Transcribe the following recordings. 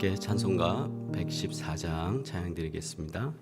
함께 찬송가 114장 찬양 드리겠습니다.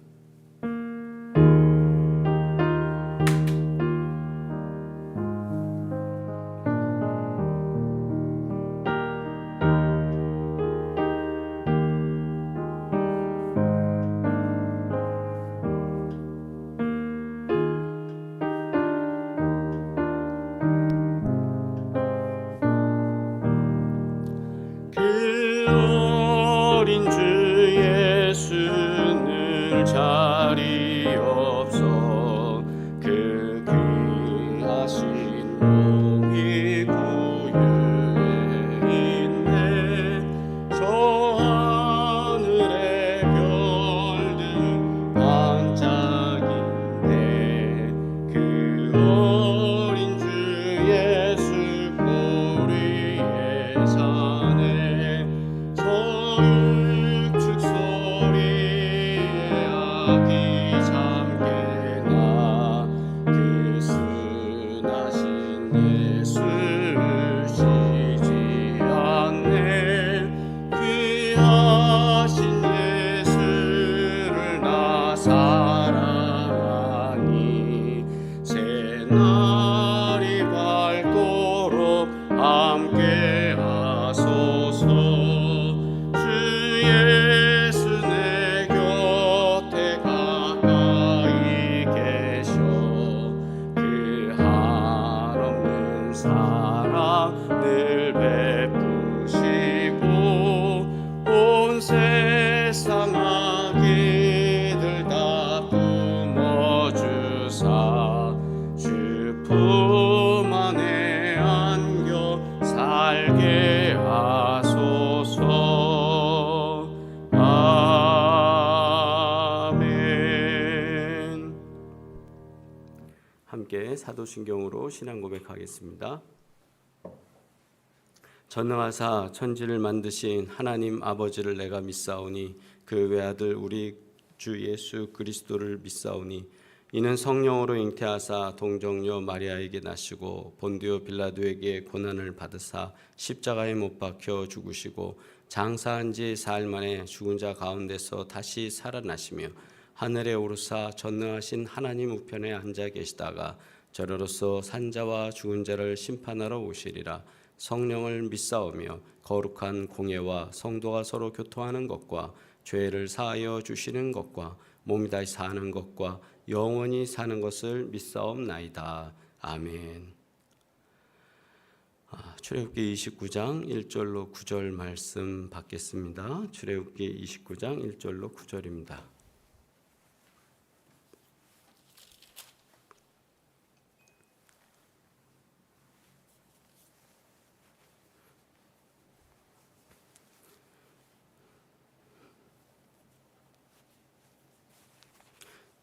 함께 사도신경으로 신앙 고백하겠습니다. 전능하사 천지를 만드신 하나님 아버지를 내가 믿사오니 그 외아들 우리 주 예수 그리스도를 믿사오니 이는 성령으로 잉태하사 동정녀 마리아에게 나시고 본디오 빌라도에게 고난을 받으사 십자가에 못 박혀 죽으시고 장사한 지 사흘 만에 죽은 자 가운데서 다시 살아나시며 하늘에 오르사 전능하신 하나님 우편에 앉아 계시다가 저러로서 산자와 죽은 자를 심판하러 오시리라. 성령을 믿사오며 거룩한 공예와 성도가 서로 교통하는 것과 죄를 사하여 주시는 것과 몸이 다시 사는 것과 영원히 사는 것을 믿사옵나이다. 아멘. 출애굽기 29장 1절로 9절 말씀 받겠습니다. 출애굽기 29장 1절로 9절입니다.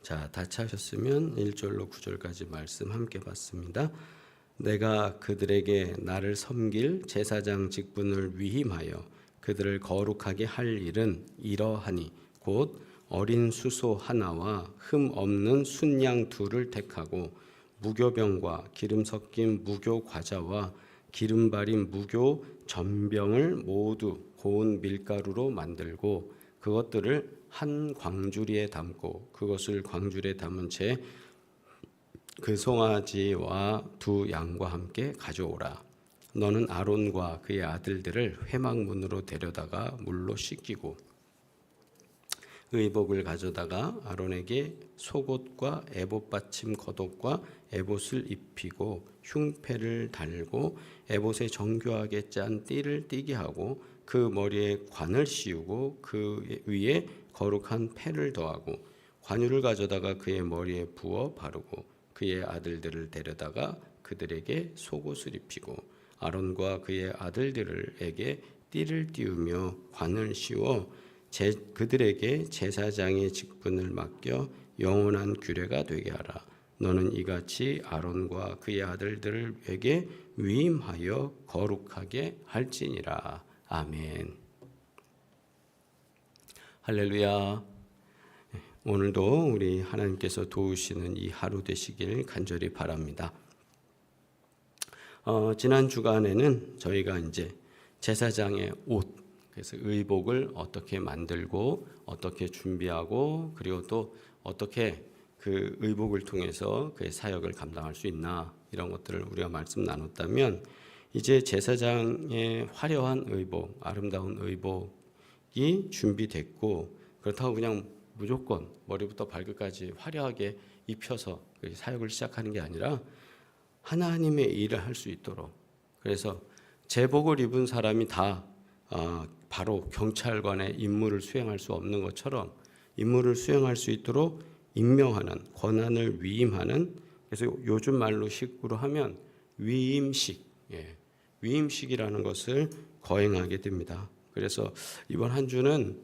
자, 다 찾으셨으면 1절로 9절까지 말씀 함께 봤습니다. 내가 그들에게 나를 섬길 제사장 직분을 위임하여 그들을 거룩하게 할 일은 이러하니 곧 어린 수소 하나와 흠 없는 순양 둘을 택하고 무교병과 기름 섞인 무교 과자와 기름 바린 무교 전병을 모두 고운 밀가루로 만들고 그것들을 한 광주리에 담고 그것을 광주리에 담은 채 그 송아지와 두 양과 함께 가져오라. 너는 아론과 그의 아들들을 회막문으로 데려다가 물로 씻기고 의복을 가져다가 아론에게 속옷과 에봇 받침 겉옷과 에봇을 입히고 흉패를 달고 에봇에 정교하게 짠 띠를 띠게 하고 그 머리에 관을 씌우고 그 위에 거룩한 패를 더하고 관유를 가져다가 그의 머리에 부어 바르고 그의 아들들을 데려다가 그들에게 속옷을 입히고 아론과 그의 아들들에게 띠를 띄우며 관을 씌워 그들에게 제사장의 직분을 맡겨 영원한 규례가 되게 하라. 너는 이같이 아론과 그의 아들들에게 위임하여 거룩하게 할지니라. 아멘. 할렐루야. 오늘도 우리 하나님께서 도우시는 이 하루 되시길 간절히 바랍니다. 지난 주간에는 저희가 이제 제사장의 옷, 그래서 의복을 어떻게 만들고 어떻게 준비하고 그리고 또 어떻게 그 의복을 통해서 그의 사역을 감당할 수 있나 이런 것들을 우리가 말씀 나눴다면 이제 제사장의 화려한 의복, 아름다운 의복이 준비됐고 그렇다고 그냥 무조건 머리부터 발끝까지 화려하게 입혀서 사역을 시작하는 게 아니라 하나님의 일을 할 수 있도록 그래서 제복을 입은 사람이 다 바로 경찰관의 임무를 수행할 수 없는 것처럼 임무를 수행할 수 있도록 임명하는 권한을 위임하는 그래서 요즘 말로 식으로 하면 위임식 위임식이라는 것을 거행하게 됩니다. 그래서 이번 한 주는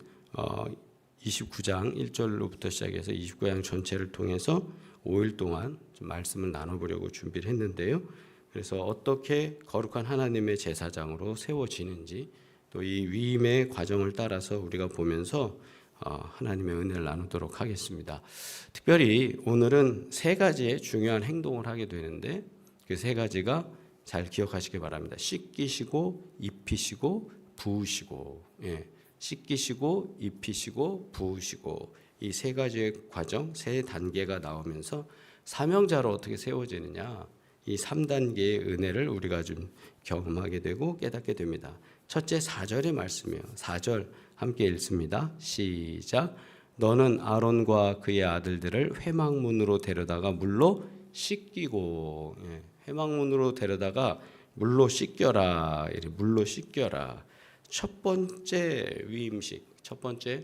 29장 1절로부터 시작해서 29장 전체를 통해서 5일 동안 좀 말씀을 나눠보려고 준비를 했는데요. 그래서 어떻게 거룩한 하나님의 제사장으로 세워지는지 또 이 위임의 과정을 따라서 우리가 보면서 하나님의 은혜를 나누도록 하겠습니다. 특별히 오늘은 세 가지의 중요한 행동을 하게 되는데 그 세 가지가 잘 기억하시기 바랍니다. 씻기시고 입히시고 부으시고 씻기시고 입히시고 부으시고 이 세 가지의 과정, 세 단계가 나오면서 사명자로 어떻게 세워지느냐 이 3단계의 은혜를 우리가 좀 경험하게 되고 깨닫게 됩니다. 첫째 4절의 말씀이에요. 4절 함께 읽습니다. 시작. 너는 아론과 그의 아들들을 회막문으로 데려다가 물로 씻기고 회막문으로 데려다가 물로 씻겨라. 물로 씻겨라. 첫 번째 위임식, 첫 번째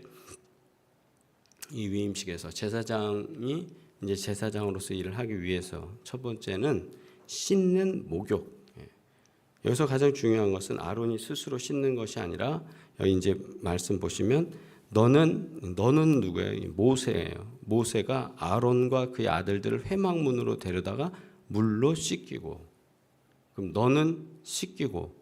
이 위임식에서 제사장이 이제 제사장으로서 일을 하기 위해서 첫 번째는 씻는 목욕. 여기서 가장 중요한 것은 아론이 스스로 씻는 것이 아니라 여기 이제 말씀 보시면 너는 누구예요? 모세예요. 모세가 아론과 그의 아들들을 회막문으로 데려다가 물로 씻기고 그럼 너는 씻기고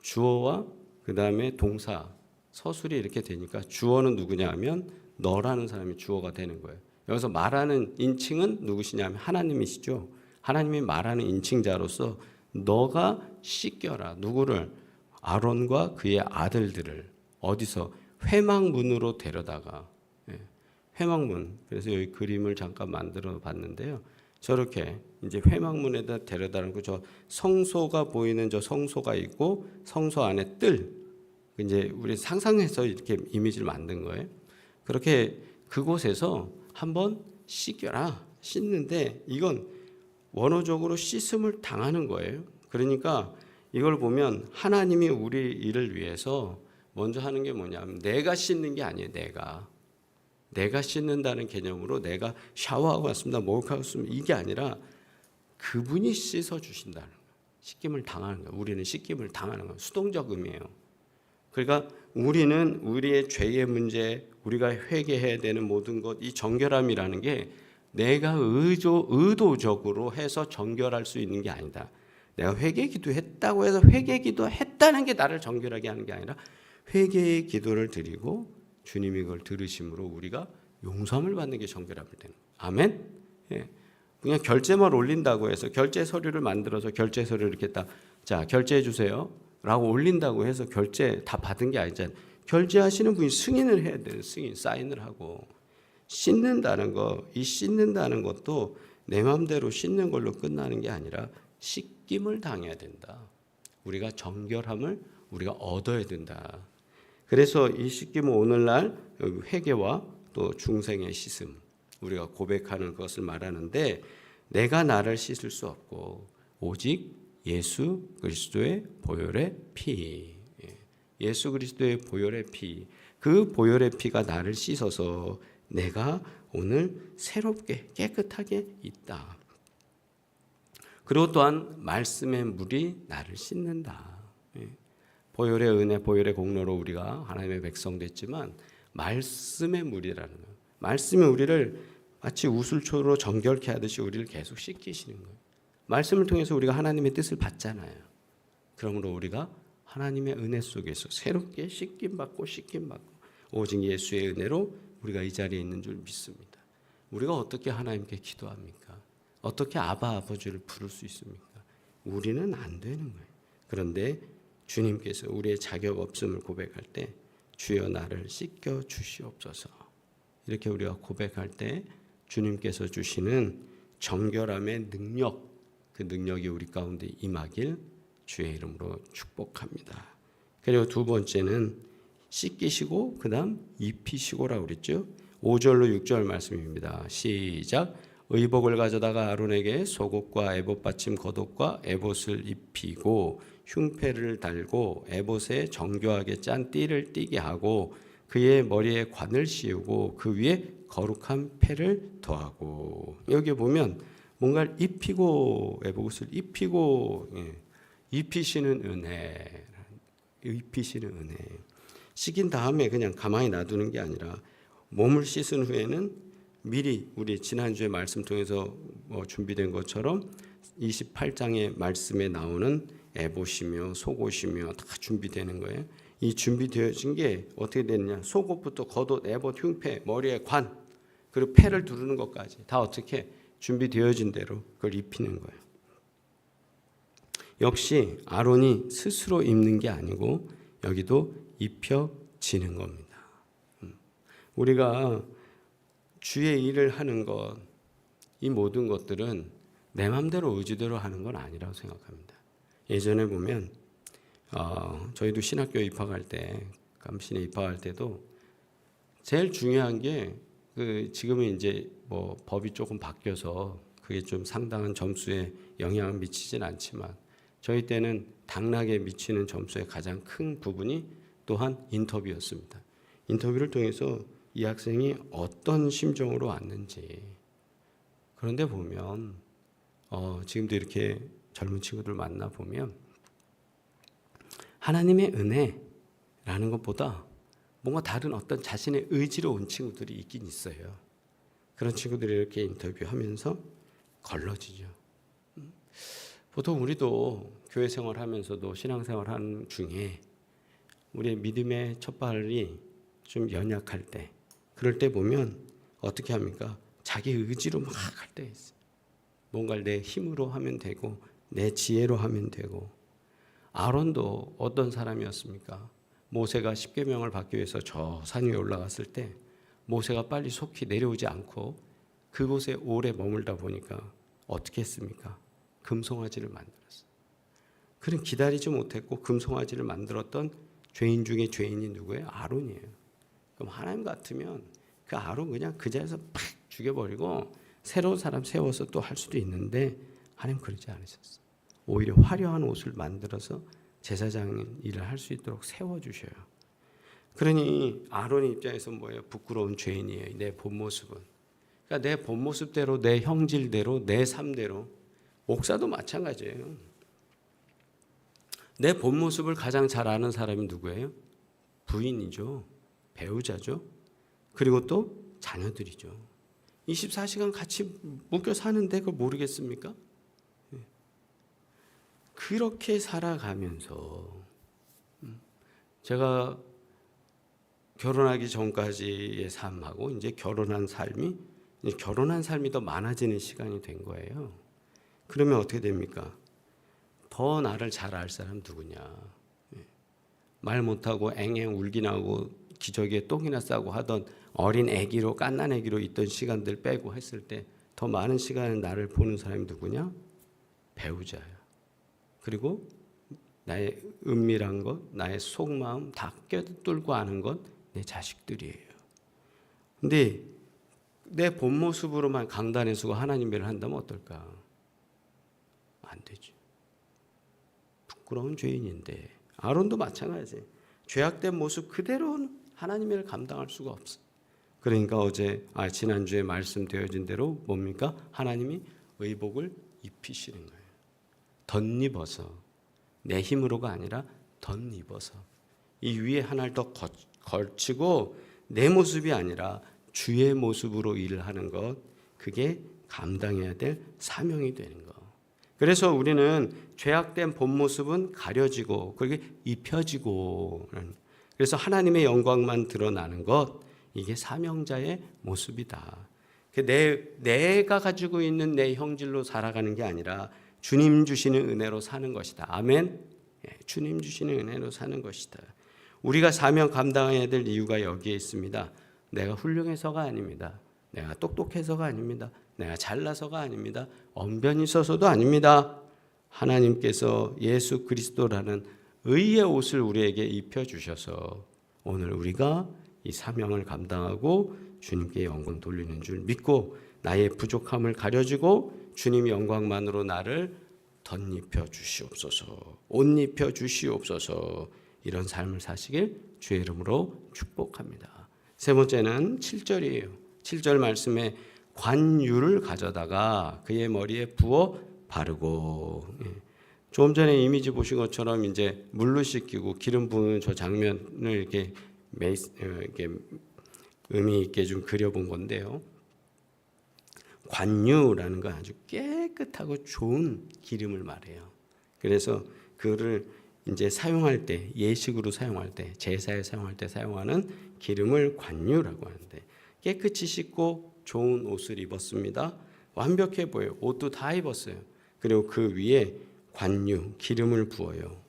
주어와 그 다음에 동사 서술이 이렇게 되니까 주어는 누구냐 하면 너라는 사람이 주어가 되는 거예요. 여기서 말하는 인칭은 누구시냐면 하나님이시죠. 하나님이 말하는 인칭자로서 너가 씻겨라. 누구를? 아론과 그의 아들들을 어디서? 회막문으로 데려다가 회막문. 그래서 여기 그림을 잠깐 만들어 봤는데요. 저렇게 이제 회막문에다 데려다 놓고 저 성소가 보이는 저 성소가 있고 성소 안에 뜰 이제 우리 상상해서 이렇게 이미지를 만든 거예요. 그렇게 그곳에서 한번 씻겨라. 씻는데 이건 원어적으로 씻음을 당하는 거예요. 그러니까 이걸 보면 하나님이 우리 일을 위해서 먼저 하는 게 뭐냐면 내가 씻는 게 아니에요. 내가 씻는다는 개념으로 내가 샤워하고 왔습니다. 목욕하고 왔습니다. 이게 아니라 그분이 씻어 주신다는 거예요. 씻김을 당하는 거예요. 우리는 씻김을 당하는 거예요. 수동적 의미예요. 그러니까 우리는 우리의 죄의 문제, 우리가 회개해야 되는 모든 것, 이 정결함이라는 게 내가 의도적으로 해서 정결할 수 있는 게 아니다. 내가 회개 기도했다고 해서 회개 기도했다는 게 나를 정결하게 하는 게 아니라 회개의 기도를 드리고 주님이 그걸 들으심으로 우리가 용서함을 받는 게 정결함을 되는 거예요. 아멘? 예. 그냥 결제만 올린다고 해서 결제 서류를 만들어서 결제 서류를 이렇게 딱 자 결제해 주세요 라고 올린다고 해서 결제 다 받은 게 아니잖아요. 결제하시는 분이 승인을 해야 돼요. 승인 사인을 하고 씻는다는 거, 이 씻는다는 것도 내 마음대로 씻는 걸로 끝나는 게 아니라 씻김을 당해야 된다. 우리가 정결함을 우리가 얻어야 된다. 그래서 이 씻김은 오늘날 회개와 또 중생의 씻음 우리가 고백하는 것을 말하는데 내가 나를 씻을 수 없고 오직 예수 그리스도의 보혈의 피, 예수 그리스도의 보혈의 피, 그 보혈의 피가 나를 씻어서 내가 오늘 새롭게 깨끗하게 있다. 그리고 또한 말씀의 물이 나를 씻는다. 보혈의 은혜, 보혈의 공로로 우리가 하나님의 백성 됐지만 말씀의 물이라는 거예요. 말씀이 우리를 마치 우슬초로 정결케 하듯이 우리를 계속 씻기시는 거예요. 말씀을 통해서 우리가 하나님의 뜻을 받잖아요. 그러므로 우리가 하나님의 은혜 속에서 새롭게 씻김받고 오직 예수의 은혜로 우리가 이 자리에 있는 줄 믿습니다. 우리가 어떻게 하나님께 기도합니까? 어떻게 아버지를 부를 수 있습니까? 우리는 안 되는 거예요. 그런데 주님께서 우리의 자격 없음을 고백할 때 주여 나를 씻겨 주시옵소서. 이렇게 우리가 고백할 때 주님께서 주시는 정결함의 능력, 그 능력이 우리 가운데 임하길 주의 이름으로 축복합니다. 그리고 두 번째는 씻기시고 그다음 입히시고라고 그랬죠. 5절로 6절 말씀입니다. 시작. 의복을 가져다가 아론에게 속옷과 에봇 받침 겉옷과 에봇을 입히고 흉패를 달고 에봇에 정교하게 짠 띠를 띠게 하고 그의 머리에 관을 씌우고 그 위에 거룩한 패를 더하고. 여기 보면 뭔가를 입히고 에봇을 입히고, 입히시는 은혜, 입히시는 은혜. 씻긴 다음에 그냥 가만히 놔두는 게 아니라 몸을 씻은 후에는 미리 우리 지난주에 말씀 통해서 준비된 것처럼 28장의 말씀에 나오는 에봇이며 속옷이며 다 준비되는 거예요. 이 준비되어진 게 어떻게 되느냐. 속옷부터 겉옷, 에봇, 흉패, 머리에 관, 그리고 패를 두르는 것까지 다 어떻게 준비되어진 대로 그걸 입히는 거예요. 역시 아론이 스스로 입는 게 아니고 여기도 입혀지는 겁니다. 우리가 주의 일을 하는 것, 이 모든 것들은 내 마음대로 의지대로 하는 건 아니라고 생각합니다. 예전에 보면 저희도 신학교 입학할 때, 감신에 입학할 때도 제일 중요한 게 지금은 이제 법이 조금 바뀌어서 그게 좀 상당한 점수에 영향을 미치진 않지만 저희 때는 당락에 미치는 점수의 가장 큰 부분이 또한 인터뷰였습니다. 인터뷰를 통해서 이 학생이 어떤 심정으로 왔는지. 그런데 보면 지금도 이렇게 젊은 친구들 만나 보면 하나님의 은혜라는 것보다 뭔가 다른 어떤 자신의 의지로 온 친구들이 있긴 있어요. 그런 친구들이 이렇게 인터뷰하면서 걸러지죠. 보통 우리도 교회 생활하면서도 신앙생활하는 중에 우리의 믿음의 첫 발이 좀 연약할 때, 그럴 때 보면 어떻게 합니까? 자기 의지로 막 할 때 있어요. 뭔가를 내 힘으로 하면 되고 내 지혜로 하면 되고. 아론도 어떤 사람이었습니까? 모세가 십계명을 받기 위해서 저 산 위에 올라갔을 때 모세가 빨리 속히 내려오지 않고 그곳에 오래 머물다 보니까 어떻게 했습니까? 금송아지를 만들었어요. 그는 기다리지 못했고 금송아지를 만들었던 죄인 중에 죄인이 누구예요? 아론이에요. 그럼 하나님 같으면 그 아론 그냥 그 자리에서 팍 죽여버리고 새로운 사람 세워서 또 할 수도 있는데 하나님 그러지 않으셨어요. 오히려 화려한 옷을 만들어서 제사장 일을 할 수 있도록 세워주셔요. 그러니 아론의 입장에서 뭐예요? 부끄러운 죄인이에요. 내 본 모습은. 그러니까 내 본 모습대로, 내 형질대로, 내 삶대로. 목사도 마찬가지예요. 내 본 모습을 가장 잘 아는 사람이 누구예요? 부인이죠. 배우자죠. 그리고 또 자녀들이죠. 24시간 같이 묶여 사는데 그걸 모르겠습니까? 그렇게 살아가면서 제가 결혼하기 전까지의 삶하고 이제 결혼한 삶이 더 많아지는 시간이 된 거예요. 그러면 어떻게 됩니까? 더 나를 잘 알 사람 누구냐? 말 못하고 앵앵 울기 나고 기저귀에 똥이나 싸고 하던 어린 애기로 갓난 애기로 있던 시간들 빼고 했을 때 더 많은 시간을 나를 보는 사람이 누구냐? 배우자예요. 그리고 나의 은밀한 것, 나의 속마음 다 꿰뚫고 아는 것 내 자식들이에요. 근데 내 본 모습으로만 강단에 서고 하나님 일을 한다면 어떨까? 안 되죠. 부끄러운 죄인인데 아론도 마찬가지예요. 죄악된 모습 그대로는 하나님의 일을 감당할 수가 없어요. 그러니까 지난주에 말씀되어진 대로 뭡니까? 하나님이 의복을 입히시는 거예요. 덧입어서 내 힘으로가 아니라 덧입어서 이 위에 하나를 더 걸치고 내 모습이 아니라 주의 모습으로 일을 하는 것, 그게 감당해야 될 사명이 되는 것. 그래서 우리는 죄악된 본 모습은 가려지고 그게 입혀지고, 그래서 하나님의 영광만 드러나는 것, 이게 사명자의 모습이다. 내가 가지고 있는 내 형질로 살아가는 게 아니라 주님 주시는 은혜로 사는 것이다. 아멘. 주님 주시는 은혜로 사는 것이다. 우리가 사명 감당해야 될 이유가 여기에 있습니다. 내가 훌륭해서가 아닙니다. 내가 똑똑해서가 아닙니다. 내가 잘나서가 아닙니다. 언변이 있어서도 아닙니다. 하나님께서 예수 그리스도라는 의의 옷을 우리에게 입혀주셔서 오늘 우리가 이 사명을 감당하고 주님께 영광 돌리는 줄 믿고 나의 부족함을 가려주고 주님의 영광만으로 나를 덧입혀 주시옵소서, 옷 입혀 주시옵소서, 이런 삶을 사시길 주의 이름으로 축복합니다. 세 번째는 7절이에요. 7절 말씀에 관유를 가져다가 그의 머리에 부어 바르고, 조금 전에 이미지 보신 것처럼 이제 물로 씻기고 기름 부은 저 장면을 이렇게 의미 있게 좀 그려본 건데요. 관유라는 건 아주 깨끗하고 좋은 기름을 말해요. 그래서 그를 이제 사용할 때, 예식으로 사용할 때, 제사에 사용할 때 사용하는 기름을 관유라고 하는데, 깨끗이 씻고 좋은 옷을 입었습니다. 완벽해 보여요. 옷도 다 입었어요. 그리고 그 위에 관유, 기름을 부어요.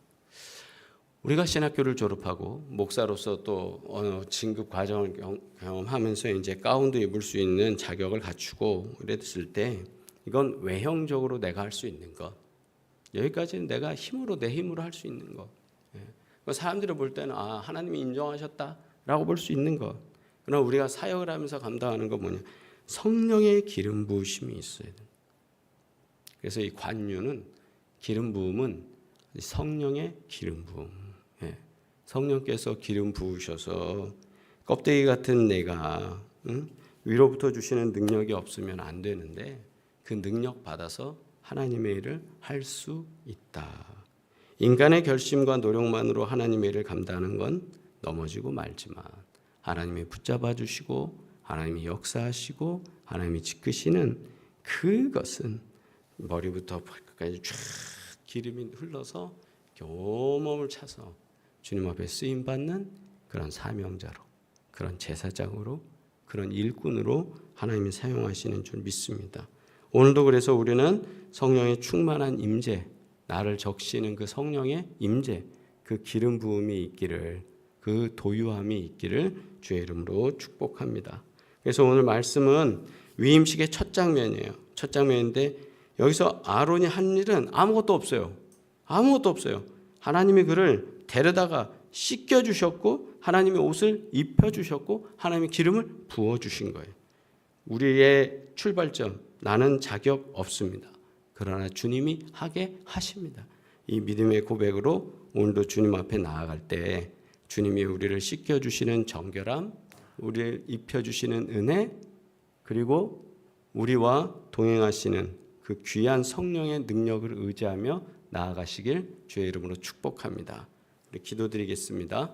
우리가 신학교를 졸업하고 목사로서 또 진급 과정을 경험하면서 이제 가운도 입을 수 있는 자격을 갖추고 이랬을 때 이건 외형적으로 내가 할 수 있는 것, 여기까지는 내가 내 힘으로 할 수 있는 것, 사람들이 볼 때는 하나님이 인정하셨다라고 볼 수 있는 것. 그러나 우리가 사역을 하면서 감당하는 건 뭐냐? 성령의 기름 부으심이 있어야 돼. 그래서 이 관유는, 기름 부음은 성령의 기름 부음. 성령께서 기름 부으셔서 껍데기 같은 내가 위로부터 주시는 능력이 없으면 안 되는데 그 능력 받아서 하나님의 일을 할 수 있다. 인간의 결심과 노력만으로 하나님의 일을 감당하는 건 넘어지고 말지만 하나님이 붙잡아 주시고 하나님이 역사하시고 하나님이 지키시는 그것은 머리부터 발끝까지 쫙 기름이 흘러서 온몸을 차서 주님 앞에 쓰임받는 그런 사명자로, 그런 제사장으로, 그런 일꾼으로 하나님이 사용하시는 줄 믿습니다. 오늘도 그래서 우리는 성령의 충만한 임재, 나를 적시는 그 성령의 임재, 그 기름 부음이 있기를, 그 도유함이 있기를 주의 이름으로 축복합니다. 그래서 오늘 말씀은 위임식의 첫 장면이에요. 첫 장면인데 여기서 아론이 한 일은 아무것도 없어요. 아무것도 없어요. 하나님이 그를 데려다가 씻겨주셨고 하나님이 옷을 입혀주셨고 하나님이 기름을 부어주신 거예요. 우리의 출발점, 나는 자격 없습니다. 그러나 주님이 하게 하십니다. 이 믿음의 고백으로 오늘도 주님 앞에 나아갈 때 주님이 우리를 씻겨주시는 정결함, 우리를 입혀주시는 은혜, 그리고 우리와 동행하시는 그 귀한 성령의 능력을 의지하며 나아가시길 주의 이름으로 축복합니다. 우리 기도드리겠습니다.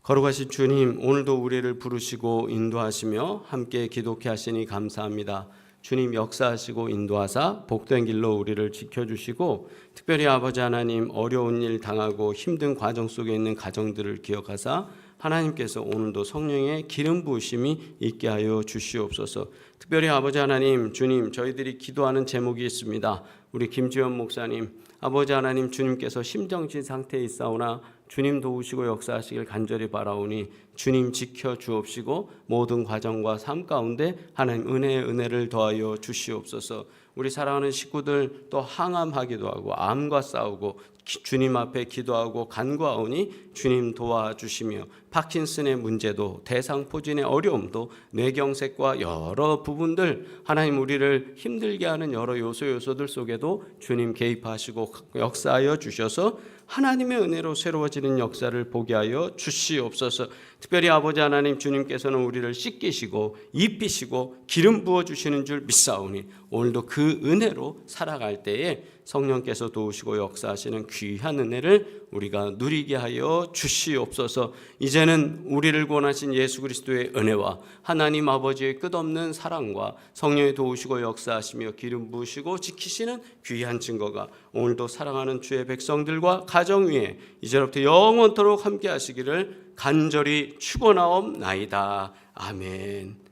거룩하신 주님, 오늘도 우리를 부르시고 인도하시며 함께 기독케 하시니 감사합니다. 주님 역사하시고 인도하사 복된 길로 우리를 지켜주시고 특별히 아버지 하나님, 어려운 일 당하고 힘든 과정 속에 있는 가정들을 기억하사 하나님께서 오늘도 성령의 기름 부으심이 있게 하여 주시옵소서. 특별히 아버지 하나님, 주님, 저희들이 기도하는 제목이 있습니다. 우리 김지현 목사님, 아버지 하나님, 주님께서 심정진 상태에 있사오나 주님 도우시고 역사하시길 간절히 바라오니 주님 지켜 주옵시고 모든 과정과 삶 가운데 하나님 은혜를 더하여 주시옵소서. 우리 사랑하는 식구들 또 항암하기도 하고 암과 싸우고 주님 앞에 기도하고 간구하오니 주님 도와주시며 파킨슨의 문제도 대상포진의 어려움도 뇌경색과 여러 부분들 하나님 우리를 힘들게 하는 여러 요소들 속에도 주님 개입하시고 역사하여 주셔서 하나님의 은혜로 새로워지는 역사를 보게 하여 주시옵소서. 특별히 아버지 하나님, 주님께서는 우리를 씻기시고 입히시고 기름 부어주시는 줄 믿사오니 오늘도 그 은혜로 살아갈 때에 성령께서 도우시고 역사하시는 귀한 은혜를 우리가 누리게 하여 주시옵소서. 이제는 우리를 구원하신 예수 그리스도의 은혜와 하나님 아버지의 끝없는 사랑과 성령의 도우시고 역사하시며 기름 부으시고 지키시는 귀한 증거가 오늘도 사랑하는 주의 백성들과 가정 위에 이제부터 영원토록 함께 하시기를 간절히 축원하옵나이다. 아멘.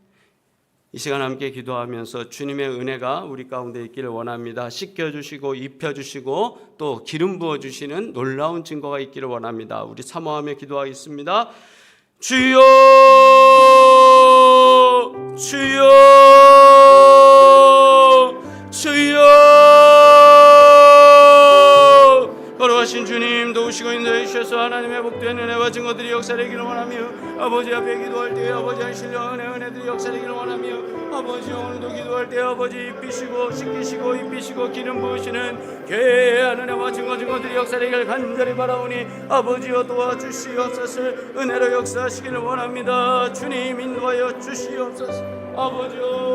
이 시간 함께 기도하면서 주님의 은혜가 우리 가운데 있기를 원합니다. 씻겨주시고 입혀주시고 또 기름 부어주시는 놀라운 증거가 있기를 원합니다. 우리 사모하며 기도하겠습니다. 주여 주여 주여. 걸어가신 주님 도우시고 인도해 주셔서 하나님의 복된 은혜와 증거들이 역사되기를 원하며 아버지 앞에 기도할 때에 아버지 하시려 은혜들이 역사되기를 원하며 아버지 오늘도 기도할 때 아버지 입히시고 씻기시고 입히시고 기름 부으시는 괴한 은혜와 증거들이 역사되기를 간절히 바라오니 아버지여 도와주시옵소서. 은혜로 역사하시기를 원합니다. 주님 인도하여 주시옵소서. 아버지여